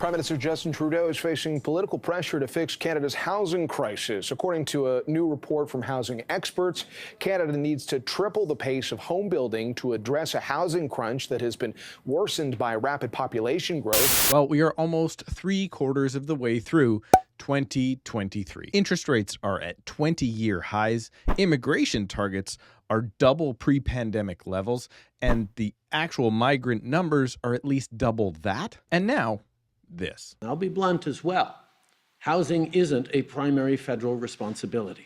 Prime Minister Justin Trudeau is facing political pressure to fix Canada's housing crisis. According to a new report from housing experts, Canada needs to triple the pace of home building to address a housing crunch that has been worsened by rapid population growth. Well, we are almost 3/4 of the way through 2023. Interest rates are at 20-year highs. Immigration targets are double pre-pandemic levels, and the actual migrant numbers are at least double that. And now, this. I'll be blunt as well. Housing isn't a primary federal responsibility.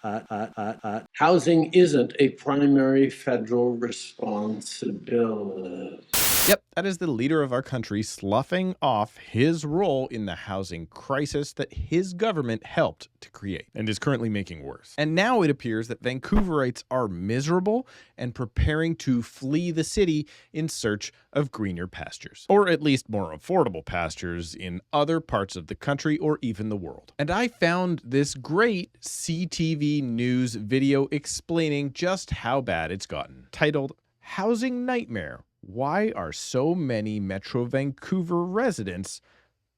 Housing isn't a primary federal responsibility. Yep, that is the leader of our country sloughing off his role in the housing crisis that his government helped to create and is currently making worse. And now it appears that Vancouverites are miserable and preparing to flee the city in search of greener pastures, or at least more affordable pastures in other parts of the country or even the world. And I found this great CTV News video explaining just how bad it's gotten, titled "Housing Nightmare: Why Are So Many Metro Vancouver Residents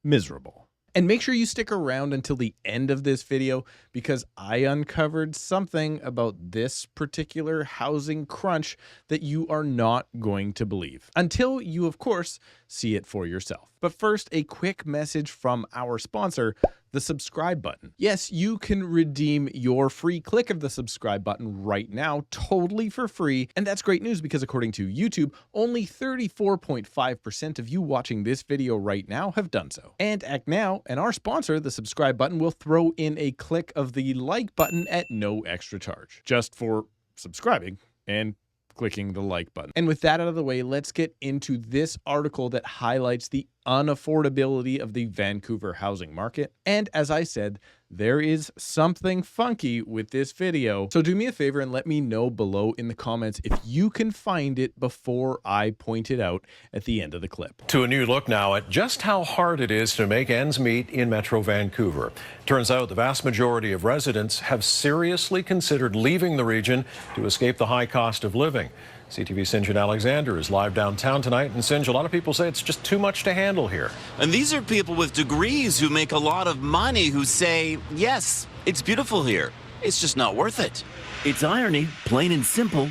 Miserable?" And make sure you stick around until the end of this video, because I uncovered something about this particular housing crunch that you are not going to believe, until you, of course, see it for yourself. But first, a quick message from our sponsor, the subscribe button. Yes, you can redeem your free click of the subscribe button right now, totally for free. And that's great news, because according to YouTube, only 34.5% of you watching this video right now have done so. And act now, and our sponsor, the subscribe button, will throw in a click of the like button at no extra charge, just for subscribing and clicking the like button. And with that out of the way, let's get into this article that highlights the unaffordability of the Vancouver housing market. And as I said, there is something funky with this video. So do me a favor and let me know below in the comments if you can find it before I point it out at the end of the clip. To a new look now at just how hard it is to make ends meet in Metro Vancouver. Turns out the vast majority of residents have seriously considered leaving the region to escape the high cost of living. CTV St. John Alexander is live downtown tonight, and St. John, a lot of people say it's just too much to handle here. And these are people with degrees who make a lot of money who say, yes, it's beautiful here. It's just not worth it. It's irony, plain and simple.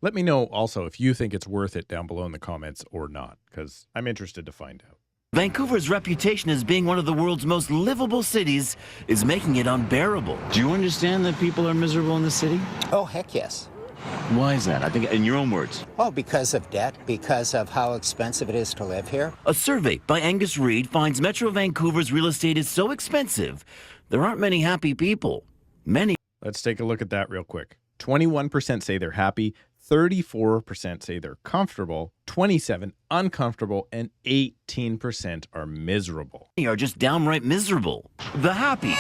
Let me know also if you think it's worth it down below in the comments or not, because I'm interested to find out. Vancouver's reputation as being one of the world's most livable cities is making it unbearable. Do you understand that people are miserable in the city? Oh, heck yes. Why is that? I think, in your own words. Oh, because of debt, because of how expensive it is to live here. A survey by Angus Reid finds Metro Vancouver's real estate is so expensive, there aren't many happy people. Let's take a look at that real quick. 21% say they're happy, 34% say they're comfortable, 27% uncomfortable, and 18% are miserable. Are just downright miserable. The happy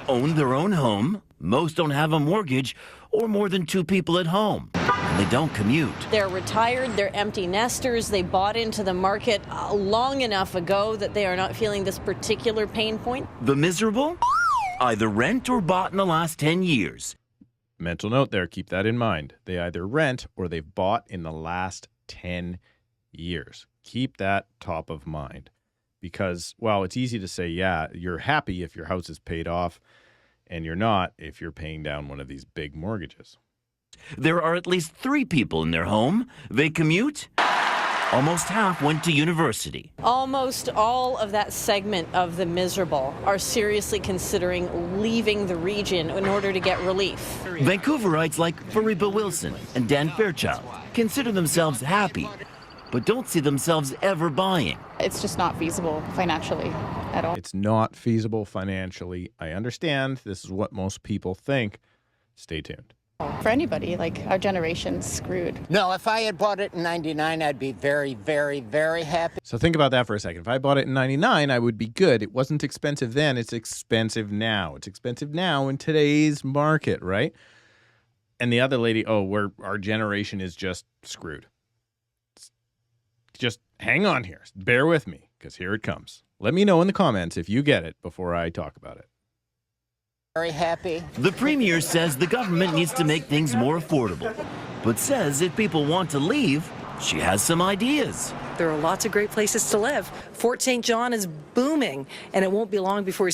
own their own home, most don't have a mortgage or more than 2 people at home, and they don't commute. They're retired, they're empty nesters, they bought into the market long enough ago that they are not feeling this particular pain point. The miserable? Either rent or bought in the last 10 years. Mental note there, keep that in mind. They either rent or they've bought in the last 10 years. Keep that top of mind, because, well, it's easy to say, yeah, you're happy if your house is paid off, and you're not if you're paying down one of these big mortgages. There are at least 3 people in their home. They commute. Almost half went to university. Almost all of that segment of the miserable are seriously considering leaving the region in order to get relief. Vancouverites like Fariba Wilson and Dan Fairchild consider themselves happy, but don't see themselves ever buying. It's just not feasible financially at all. It's not feasible financially. I understand. This is what most people think. Stay tuned. For anybody, like our generation's screwed. No, if I had bought it in 99, I'd be very, very, very happy. So think about that for a second. If I bought it in 99, I would be good. It wasn't expensive then. It's expensive now. It's expensive now in today's market, right? And the other lady, our generation is just screwed. Just hang on here. Bear with me, because here it comes. Let me know in the comments if you get it before I talk about it. Very happy. The Premier says the government needs to make things more affordable, but says if people want to leave, she has some ideas. There are lots of great places to live. Fort St. John is booming, and it won't be long before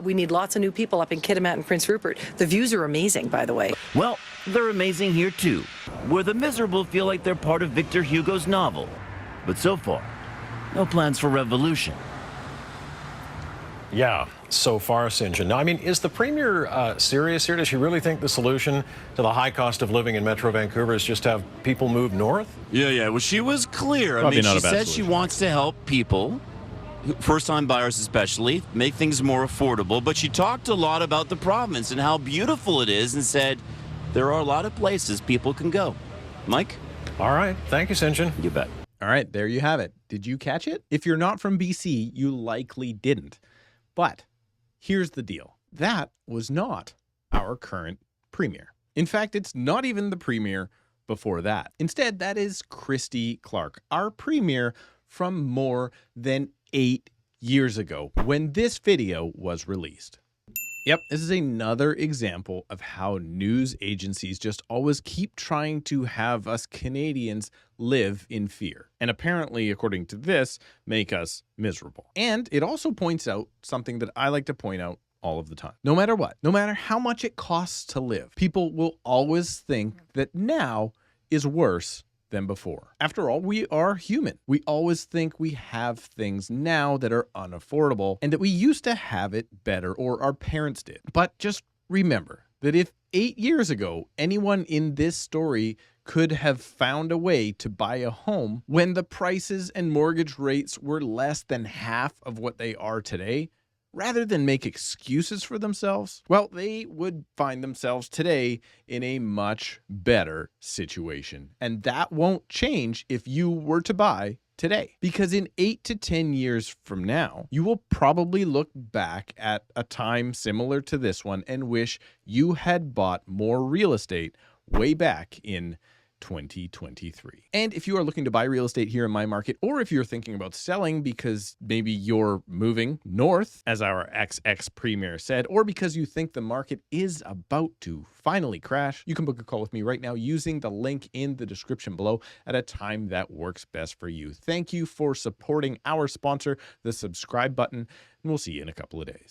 we need lots of new people up in Kitimat and Prince Rupert. The views are amazing, by the way. Well, they're amazing here too, where the miserable feel like they're part of Victor Hugo's novel. But so far, no plans for revolution. Yeah, so far, St. John. Now, I mean, is the Premier serious here? Does she really think the solution to the high cost of living in Metro Vancouver is just to have people move north? Yeah. Well, she was clear. Probably not she a bad said solution. she wants to help people, first-time buyers especially, make things more affordable. But she talked a lot about the province and how beautiful it is and said there are a lot of places people can go. Mike? All right. Thank you, St. John. You bet. All right, there you have it. Did you catch it? If you're not from BC, you likely didn't. But here's the deal. That was not our current premier. In fact, it's not even the premier before that. Instead, that is Christy Clark, our premier from more than 8 years ago when this video was released. Yep, this is another example of how news agencies just always keep trying to have us Canadians live in fear. And apparently, according to this, make us miserable. And it also points out something that I like to point out all of the time. No matter what, no matter how much it costs to live, people will always think that now is worse than before. After all, we are human. We always think we have things now that are unaffordable and that we used to have it better, or our parents did. But just remember that if 8 years ago, anyone in this story could have found a way to buy a home when the prices and mortgage rates were less than half of what they are today, rather than make excuses for themselves, well, they would find themselves today in a much better situation. And that won't change if you were to buy today. Because in 8 to 10 years from now, you will probably look back at a time similar to this one and wish you had bought more real estate way back in 2023. And if you are looking to buy real estate here in my market, or if you're thinking about selling because maybe you're moving north, as our ex-premier said, or because you think the market is about to finally crash, you can book a call with me right now using the link in the description below at a time that works best for you. Thank you for supporting our sponsor, the subscribe button, and we'll see you in a couple of days.